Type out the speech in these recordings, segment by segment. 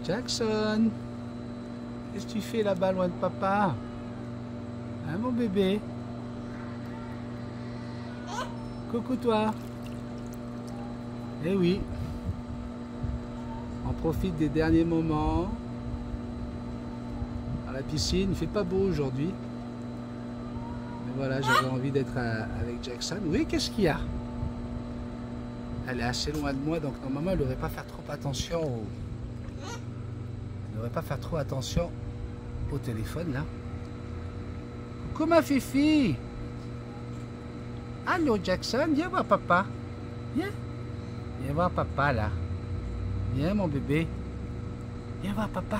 Jackson, qu'est-ce que tu fais là-bas loin de papa? Hein, mon bébé? Coucou toi. Eh oui, on profite des derniers moments à la piscine. Il fait pas beau aujourd'hui, mais voilà, j'avais envie d'être avec Jackson. Oui, qu'est-ce qu'il y a? Elle est assez loin de moi, donc normalement elle ne devrait pas faire trop attention elle devrait pas faire trop attention au téléphone là. Coucou ma fifi. Allô Jackson, viens voir papa. Viens. Viens voir papa là. Viens mon bébé. Viens voir papa.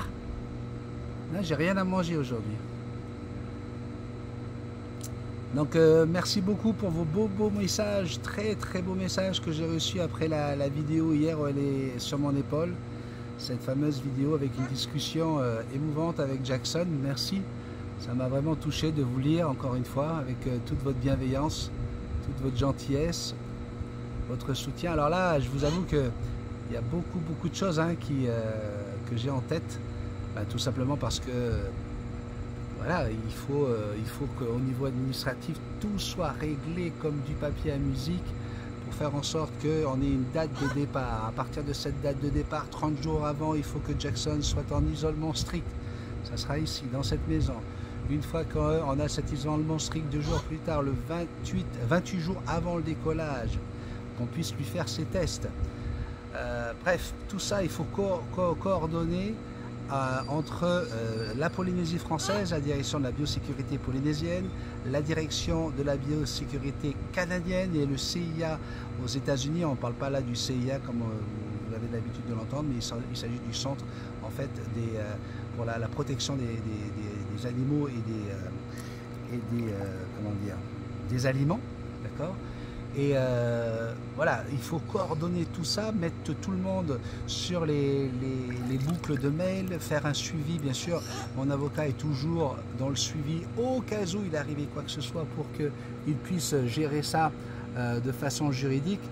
Là j'ai rien à manger aujourd'hui. Donc merci beaucoup pour vos beaux messages, très beaux messages que j'ai reçus après la vidéo hier où elle est sur mon épaule. Cette fameuse vidéo avec une discussion émouvante avec Jackson. Merci, ça m'a vraiment touché de vous lire encore une fois avec toute votre bienveillance, toute votre gentillesse, votre soutien. Alors là, je vous avoue qu'il y a beaucoup de choses hein, que j'ai en tête, tout simplement parce que voilà, il faut qu'au niveau administratif, tout soit réglé comme du papier à musique pour faire en sorte qu'on ait une date de départ. À partir de cette date de départ, 30 jours avant, il faut que Jackson soit en isolement strict. Ça sera ici, dans cette maison. Une fois qu'on a cet isolement strict, 2 jours plus tard, le 28 jours avant le décollage, qu'on puisse lui faire ses tests. Bref, tout ça, il faut coordonner entre la Polynésie française, la direction de la biosécurité polynésienne, la direction de la biosécurité canadienne et le CIA aux États-Unis. On ne parle pas là du CIA comme vous avez l'habitude de l'entendre, mais il s'agit du centre en fait pour la protection des animaux et des aliments, d'accord. Et voilà, il faut coordonner tout ça, mettre tout le monde sur les boucles de mail, faire un suivi, bien sûr. Mon avocat est toujours dans le suivi au cas où il arrivait quoi que ce soit pour qu'il puisse gérer ça de façon juridique.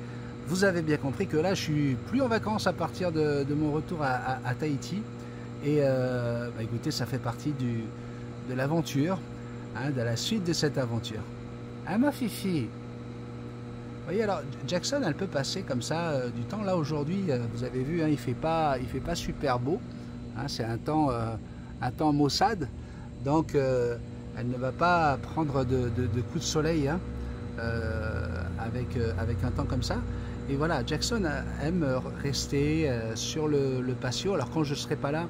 Vous avez bien compris que là, je suis plus en vacances à partir de mon retour à Tahiti. Et écoutez, ça fait partie de l'aventure, hein, de la suite de cette aventure. Hein, ma fifi? Vous voyez, alors Jackson, elle peut passer comme ça du temps. Là aujourd'hui, vous avez vu, hein, il fait pas super beau. Hein, c'est un temps maussade, donc elle ne va pas prendre de coups de soleil hein, avec un temps comme ça. Et voilà, Jackson aime rester sur le patio. Alors quand je ne serai pas là,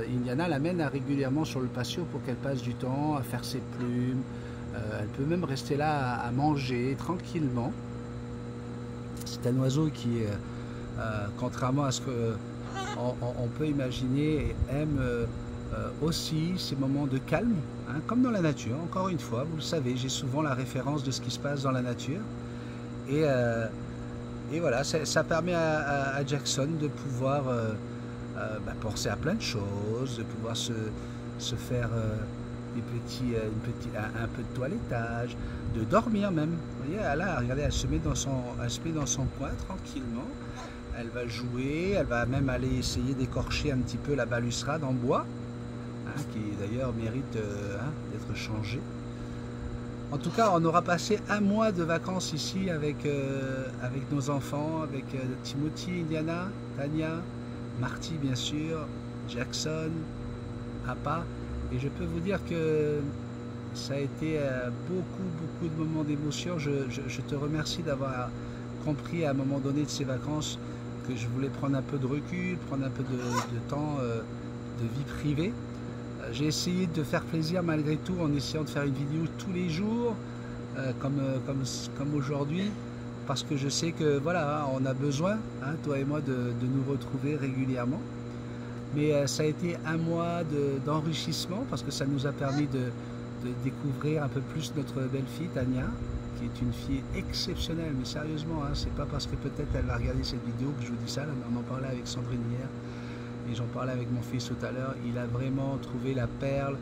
Indiana l'amène régulièrement sur le patio pour qu'elle passe du temps à faire ses plumes. Elle peut même rester là à manger tranquillement. C'est un oiseau qui, contrairement à ce qu'on peut imaginer, aime aussi ces moments de calme, hein, comme dans la nature. Encore une fois, vous le savez, j'ai souvent la référence de ce qui se passe dans la nature. Et voilà, ça permet à Jackson de pouvoir penser à plein de choses, de pouvoir se faire un peu de toilettage, de dormir même. Vous voyez, là, regardez, elle se met dans son coin tranquillement. Elle va jouer, elle va même aller essayer d'écorcher un petit peu la balustrade en bois, hein, qui d'ailleurs mérite d'être changée. En tout cas, on aura passé un mois de vacances ici avec nos enfants, avec Timothy, Indiana, Tania, Marty bien sûr, Jackson, Appa. Et je peux vous dire que ça a été beaucoup de moments d'émotion. Je te remercie d'avoir compris à un moment donné de ces vacances que je voulais prendre un peu de recul, prendre un peu de temps de vie privée. J'ai essayé de faire plaisir malgré tout en essayant de faire une vidéo tous les jours, comme aujourd'hui, parce que je sais que voilà, on a besoin, hein, toi et moi, de nous retrouver régulièrement. Mais ça a été un mois d'enrichissement parce que ça nous a permis de découvrir un peu plus notre belle-fille, Tania, qui est une fille exceptionnelle, mais sérieusement, hein, c'est pas parce que peut-être elle va regarder cette vidéo que je vous dis ça, mais on en parlait avec Sandrine hier, et j'en parlais avec mon fils tout à l'heure, il a vraiment trouvé la perle,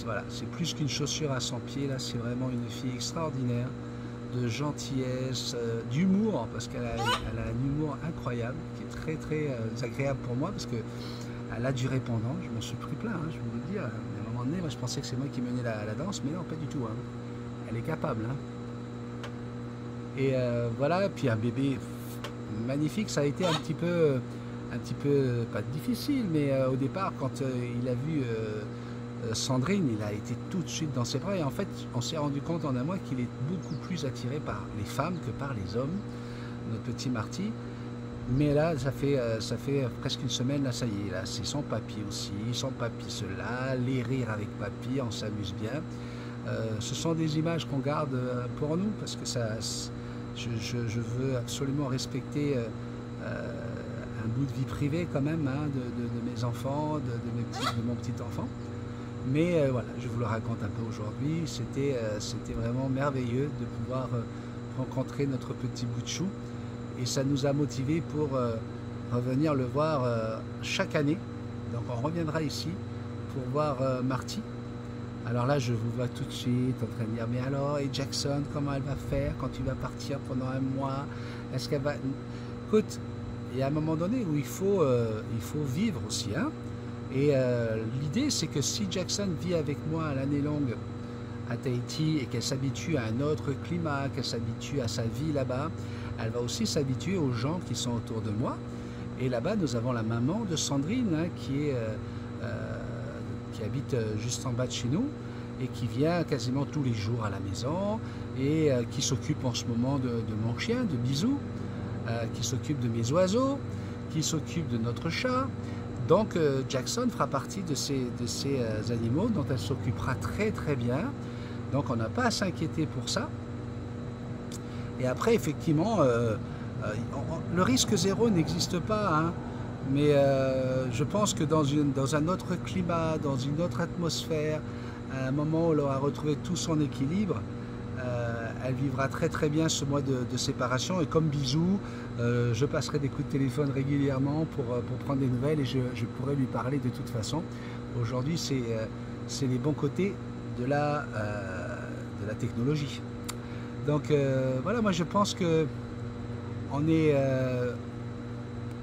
voilà, c'est plus qu'une chaussure à son pied, là, c'est vraiment une fille extraordinaire, de gentillesse, d'humour, parce qu'elle a un humour incroyable, qui est très très agréable pour moi, parce que elle a du répondant, je m'en suis pris plein, hein, je vais vous le dire. À un moment donné, moi je pensais que c'est moi qui menais la danse, mais non, pas du tout. Hein. Elle est capable. Hein. Et voilà, et puis un bébé magnifique, ça a été un petit peu, pas difficile, mais au départ, quand il a vu Sandrine, il a été tout de suite dans ses bras, et en fait, on s'est rendu compte en un mois qu'il est beaucoup plus attiré par les femmes que par les hommes, notre petit Marty. Mais là, ça fait presque une semaine, là, ça y est, là, c'est son papy aussi, son papy cela, les rires avec papy, on s'amuse bien. Ce sont des images qu'on garde pour nous, parce que ça, je veux absolument respecter un bout de vie privée quand même, hein, de mes enfants, de mon petit enfant. Mais voilà, je vous le raconte un peu aujourd'hui, c'était vraiment merveilleux de pouvoir rencontrer notre petit bout de chou. Et ça nous a motivés pour revenir le voir chaque année. Donc on reviendra ici pour voir Marty. Alors là, je vous vois tout de suite en train de dire, mais alors, et Jackson, comment elle va faire quand tu vas partir pendant un mois? Est-ce qu'elle va... Écoute, il y a un moment donné où il faut vivre aussi. Hein? Et l'idée, c'est que si Jackson vit avec moi l'année longue à Tahiti et qu'elle s'habitue à un autre climat, qu'elle s'habitue à sa vie là-bas, elle va aussi s'habituer aux gens qui sont autour de moi. Et là-bas, nous avons la maman de Sandrine, hein, qui habite juste en bas de chez nous et qui vient quasiment tous les jours à la maison et qui s'occupe en ce moment de mon chien, de Bisou, qui s'occupe de mes oiseaux, qui s'occupe de notre chat. Donc Jackson fera partie de ces animaux dont elle s'occupera très très bien. Donc on n'a pas à s'inquiéter pour ça. Et après, effectivement, le risque zéro n'existe pas, hein, mais je pense que dans un autre climat, dans une autre atmosphère, à un moment où elle aura retrouvé tout son équilibre, elle vivra très très bien ce mois de séparation. Et comme Bisou, je passerai des coups de téléphone régulièrement pour prendre des nouvelles et je pourrai lui parler de toute façon. Aujourd'hui, c'est les bons côtés de la technologie. Donc voilà, moi je pense que on est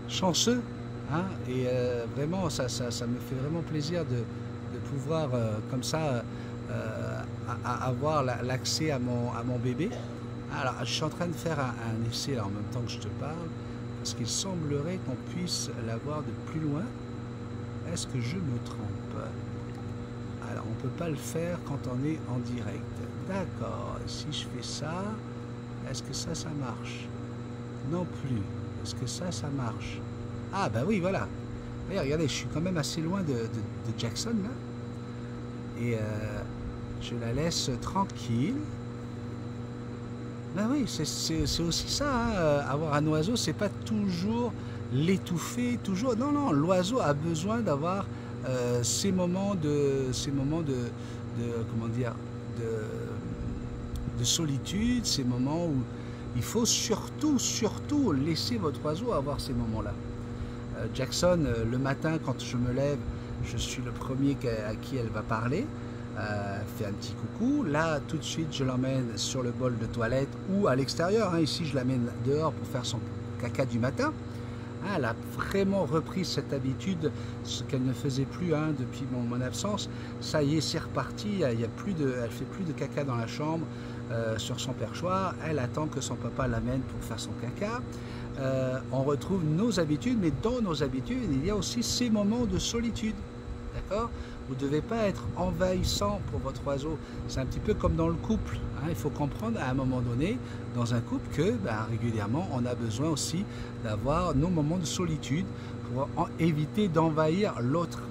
chanceux, hein, et vraiment ça me fait vraiment plaisir de pouvoir comme ça avoir l'accès à mon bébé. Alors je suis en train de faire un essai là, en même temps que je te parle, parce qu'il semblerait qu'on puisse l'avoir de plus loin. Est-ce que je me trompe? Alors on ne peut pas le faire quand on est en direct. D'accord, si je fais ça, est-ce que ça marche? Non plus. Est-ce que ça marche? Ah bah oui, voilà. Et regardez, je suis quand même assez loin de Jackson là. Et je la laisse tranquille. Ben oui, c'est aussi ça, hein. Avoir un oiseau, c'est pas toujours l'étouffer, toujours. Non, non, l'oiseau a besoin d'avoir ces moments de comment dire, de solitude, ces moments où il faut surtout laisser votre oiseau avoir ces moments-là. Jackson, le matin, quand je me lève, je suis le premier à qui elle va parler, fait un petit coucou. Là, tout de suite, je l'emmène sur le bol de toilette ou à l'extérieur. Hein. Ici, je l'amène dehors pour faire son caca du matin. Elle a vraiment repris cette habitude, ce qu'elle ne faisait plus, hein, depuis mon absence. Ça y est, c'est reparti. Elle fait plus de caca dans la chambre, sur son perchoir. Elle attend que son papa l'amène pour faire son caca. On retrouve nos habitudes, mais dans nos habitudes, il y a aussi ces moments de solitude. D'accord ? Vous ne devez pas être envahissant pour votre oiseau. C'est un petit peu comme dans le couple. Hein. Il faut comprendre à un moment donné, dans un couple, que régulièrement, on a besoin aussi d'avoir nos moments de solitude pour éviter d'envahir l'autre.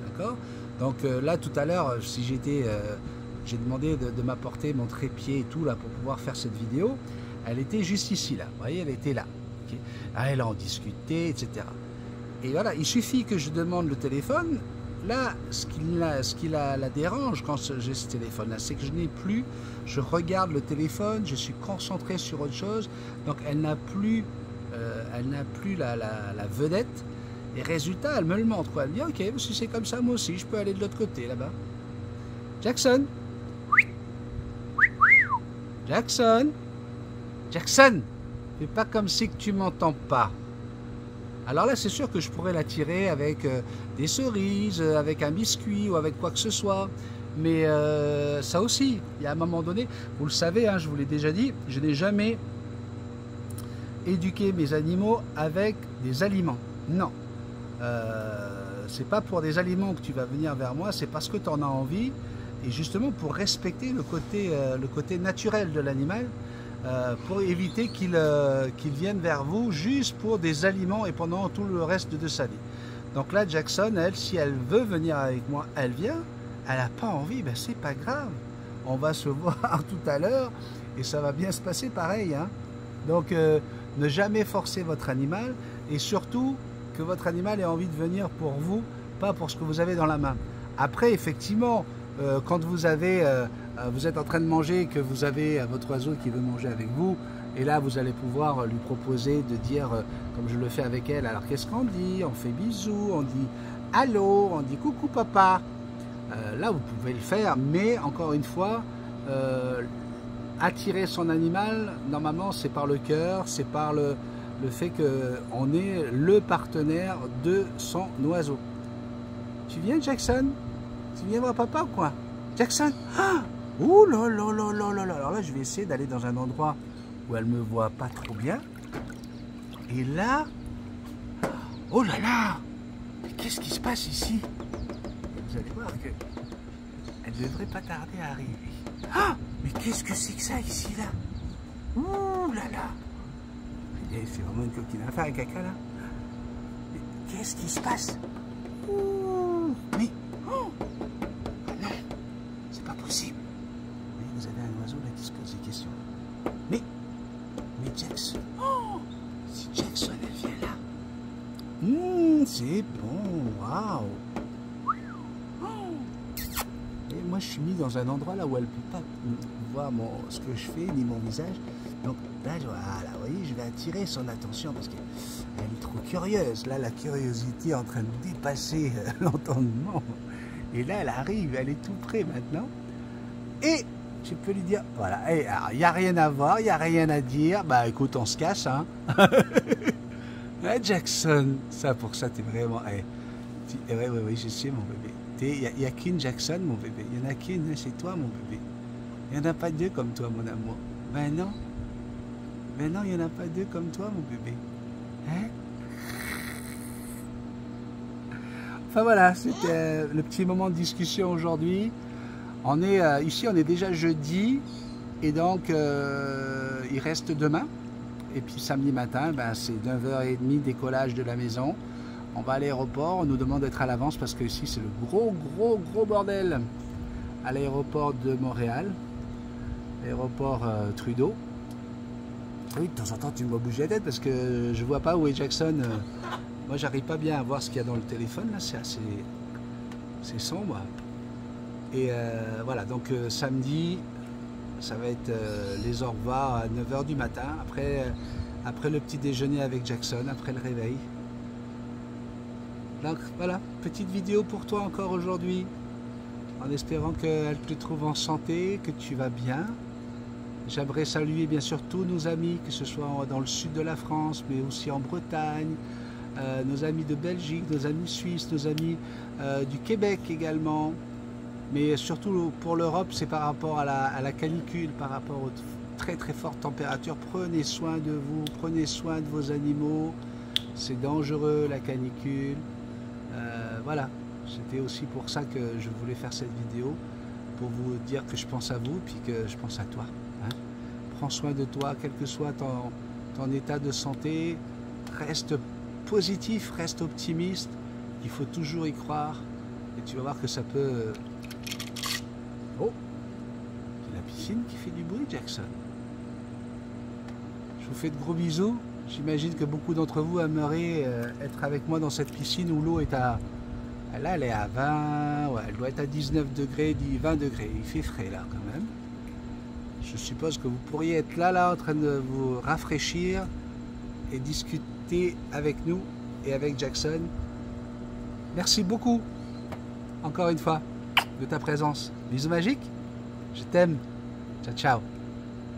D'accord ? Donc là, tout à l'heure, si j'ai demandé de m'apporter mon trépied et tout là pour pouvoir faire cette vidéo. Elle était juste ici, là. Vous voyez, elle était là. Okay. Elle en discutait, etc. Et voilà, il suffit que je demande le téléphone. Là, ce qui la dérange quand j'ai ce téléphone-là, c'est que je regarde le téléphone, je suis concentré sur autre chose, donc elle n'a plus la vedette, et résultat, elle me le montre, quoi. Elle me dit, ok, si c'est comme ça, moi aussi, je peux aller de l'autre côté, là-bas. Jackson. Jackson. Jackson, fais pas comme si que tu m'entends pas. Alors là, c'est sûr que je pourrais l'attirer avec des cerises, avec un biscuit ou avec quoi que ce soit. Mais ça aussi, il y a un moment donné, vous le savez, hein, je vous l'ai déjà dit, je n'ai jamais éduqué mes animaux avec des aliments. Non. C'est pas pour des aliments que tu vas venir vers moi, c'est parce que tu en as envie. Et justement pour respecter le côté naturel de l'animal, pour éviter qu'il vienne vers vous juste pour des aliments et pendant tout le reste de sa vie. Donc là, Jackson, elle, si elle veut venir avec moi, elle vient. Elle n'a pas envie, ben c'est pas grave. On va se voir tout à l'heure et ça va bien se passer pareil. Hein. Donc ne jamais forcer votre animal et surtout que votre animal ait envie de venir pour vous, pas pour ce que vous avez dans la main. Après, effectivement, quand vous êtes en train de manger et que vous avez votre oiseau qui veut manger avec vous, et là vous allez pouvoir lui proposer de dire, comme je le fais avec elle, alors qu'est-ce qu'on dit? On fait bisous, on dit allô, on dit coucou papa. Là vous pouvez le faire, mais encore une fois, attirer son animal, normalement c'est par le cœur, c'est par le fait qu'on est le partenaire de son oiseau. Tu viens Jackson? Tu viens voir papa ou quoi? Jackson? Ah, ouh là là là là là là. Alors là je vais essayer d'aller dans un endroit où elle me voit pas trop bien. Et là, oh là là, qu'est-ce qui se passe ici? Vous allez voir que elle ne devrait pas tarder à arriver. Ah, mais qu'est-ce que c'est que ça ici là? Ouh là là. C'est vraiment une coquine. Elle va faire un caca là. Mais qu'est-ce qui se passe? Ouh, mais oh, non, c'est pas possible. Vous avez un oiseau là qui se pose des questions. Mais Jackson, oh, si Jackson elle vient là. C'est bon, waouh. Et moi je suis mis dans un endroit là où elle ne peut pas voir ce que je fais ni mon visage. Donc là, voilà, vous voyez, je vais attirer son attention parce qu'elle est trop curieuse. Là, la curiosité est en train de dépasser l'entendement. Et là, elle arrive, elle est tout près maintenant. Et je peux lui dire, voilà, il n'y a rien à voir, il n'y a rien à dire. Bah écoute, on se casse, hein. Jackson, ça pour ça, t'es vraiment... Oui, je sais, mon bébé. Il n'y a qu'une Jackson, mon bébé. Il n'y en a qu'une, c'est toi, mon bébé. Il n'y en a pas deux comme toi, mon amour. Ben non. Ben non, il n'y en a pas deux comme toi, mon bébé. Hein? Enfin voilà, c'était le petit moment de discussion aujourd'hui. On est ici, on est déjà jeudi. Et donc, il reste demain. Et puis samedi matin, ben, c'est 9h30 décollage de la maison. On va à l'aéroport, on nous demande d'être à l'avance parce que ici c'est le gros bordel à l'aéroport de Montréal, l'aéroport Trudeau. Oui, de temps en temps tu me vois bouger la tête parce que je vois pas où est Jackson. Moi j'arrive pas bien à voir ce qu'il y a dans le téléphone là, c'est sombre. Et voilà, donc samedi ça va être les au revoir à 9h du matin, après le petit déjeuner avec Jackson, après le réveil. Donc voilà, petite vidéo pour toi encore aujourd'hui, en espérant qu'elle te trouve en santé, que tu vas bien. J'aimerais saluer bien sûr tous nos amis, que ce soit dans le sud de la France, mais aussi en Bretagne, nos amis de Belgique, nos amis suisses, nos amis du Québec également. Mais surtout pour l'Europe, c'est par rapport à la canicule, par rapport aux très fortes températures. Prenez soin de vous, prenez soin de vos animaux. C'est dangereux la canicule. Voilà, c'était aussi pour ça que je voulais faire cette vidéo, pour vous dire que je pense à vous, puis que je pense à toi. Hein. Prends soin de toi, quel que soit ton état de santé. Reste positif, reste optimiste. Il faut toujours y croire. Et tu vas voir que ça peut... Oh, c'est la piscine qui fait du bruit, Jackson. Je vous fais de gros bisous. J'imagine que beaucoup d'entre vous aimeraient être avec moi dans cette piscine où l'eau est à... Là, elle est à 20... Ouais, elle doit être à 19 degrés, 20 degrés. Il fait frais, là, quand même. Je suppose que vous pourriez être là, en train de vous rafraîchir et discuter avec nous et avec Jackson. Merci beaucoup, encore une fois, de ta présence. Bisous magiques. Je t'aime. Ciao, ciao.